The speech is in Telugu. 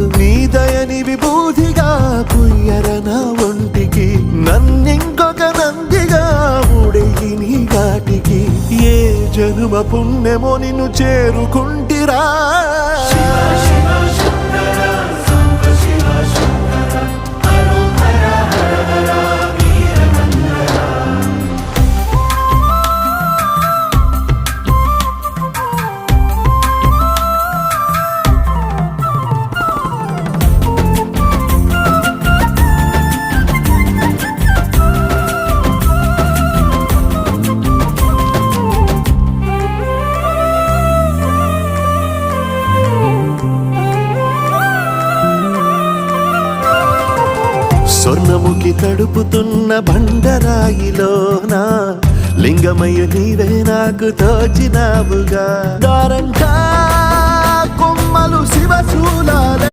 నాకు నీ దయని విభూతిగా పుయ్యర నా ఒంటికి నన్నింకొక నందిగా ఊడెయ్యి నీ ఘాటికి ఏ జనుమ పుణ్యమో నిన్ను చేరుకుంటిరా స్వర్ణముఖి తడుపుతున్న బండరాయిలోన లింగమయ్య నీవే నాకు తోచినావుగా దారంగా కొమ్మలు శివశూలాల